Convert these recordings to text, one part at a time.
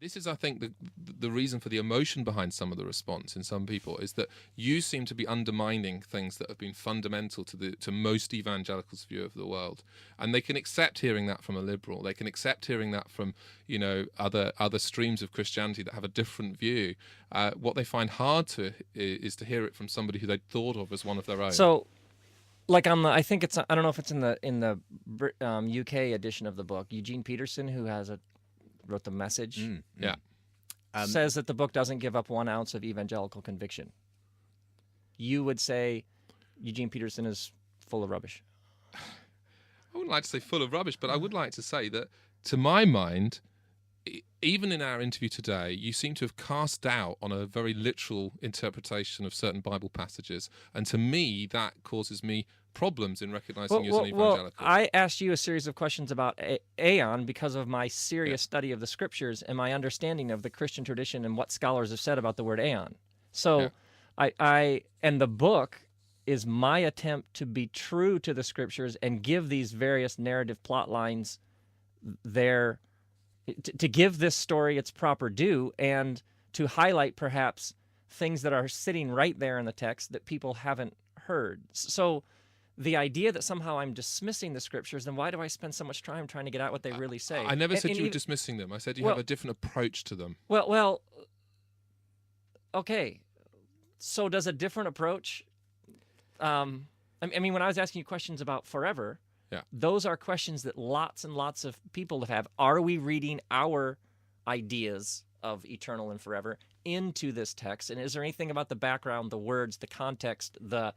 This is, I think, the reason for the emotion behind some of the response in some people is that you seem to be undermining things that have been fundamental to most evangelicals' view of the world, and they can accept hearing that from a liberal. They can accept hearing that from other streams of Christianity that have a different view. What they find hard is to hear it from somebody who they'd thought of as one of their own. So, like I think it's, I don't know if it's in the UK edition of the book. Eugene Peterson, who wrote The Message, Yeah. says that the book doesn't give up 1 ounce of evangelical conviction. You would say Eugene Peterson is full of rubbish. I wouldn't like to say full of rubbish, but I would like to say that, to my mind, even in our interview today, you seem to have cast doubt on a very literal interpretation of certain Bible passages. And to me, that causes me problems in recognizing you as an evangelical. Well, I asked you a series of questions about aeon because of my serious study of the scriptures and my understanding of the Christian tradition and what scholars have said about the word aeon. So and the book is my attempt to be true to the scriptures and give these various narrative plot lines to give this story its proper due and to highlight perhaps things that are sitting right there in the text that people haven't heard. So the idea that somehow I'm dismissing the scriptures, then why do I spend so much time trying to get out what they really say? I never said you were dismissing them. I said you have a different approach to them. Well, okay. So does a different approach... I mean, when I was asking you questions about forever... Yeah. Those are questions that lots and lots of people have. Are we reading our ideas of eternal and forever into this text? And is there anything about the background, the words, the context, the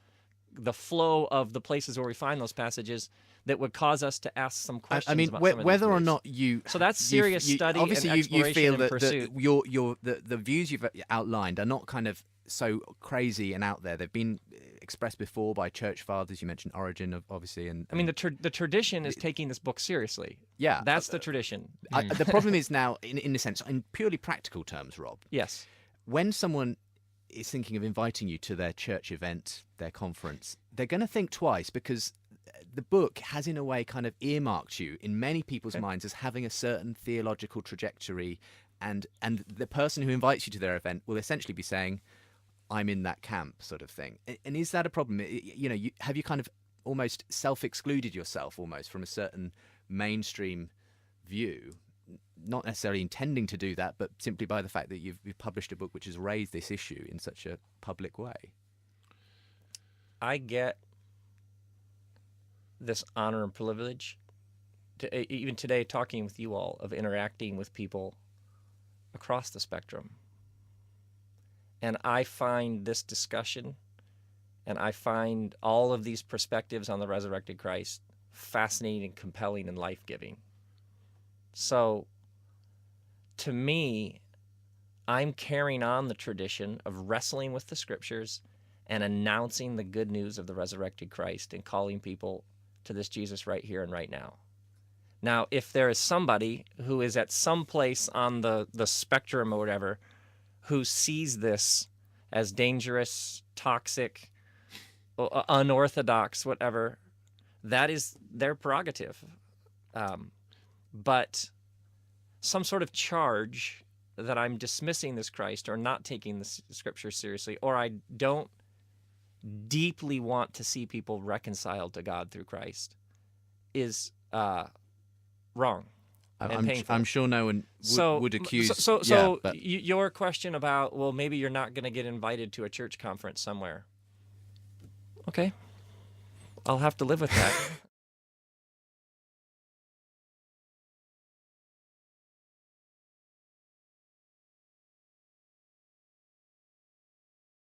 flow of the places where we find those passages that would cause us to ask some questions? I mean, about some of whether these or beliefs? not you... So that's serious study obviously and exploration you feel and pursuit. that the views you've outlined are not kind of so crazy and out there. They've been expressed before by church fathers. You mentioned Origen, obviously. And I mean, the tradition is taking this book seriously. Yeah. That's the tradition. The problem is now, in a sense, in purely practical terms, Rob. Yes. When someone is thinking of inviting you to their church event, their conference, they're going to think twice because the book has, in a way, kind of earmarked you in many people's minds as having a certain theological trajectory, and the person who invites you to their event will essentially be saying, I'm in that camp, sort of thing. And is that a problem? Have you kind of almost self-excluded yourself almost from a certain mainstream view, not necessarily intending to do that, but simply by the fact that you've published a book which has raised this issue in such a public way? I get this honor and privilege, even today talking with you all, of interacting with people across the spectrum. And I find this discussion, and I find all of these perspectives on the resurrected Christ fascinating and compelling and life-giving. So, to me, I'm carrying on the tradition of wrestling with the scriptures and announcing the good news of the resurrected Christ and calling people to this Jesus right here and right now. Now, if there is somebody who is at some place on the spectrum or whatever who sees this as dangerous, toxic, unorthodox, whatever, that is their prerogative. But some sort of charge that I'm dismissing this Christ or not taking the scripture seriously, or I don't deeply want to see people reconciled to God through Christ wrong. I'm sure no one would accuse. Your question about, well, maybe you're not going to get invited to a church conference somewhere. Okay, I'll have to live with that.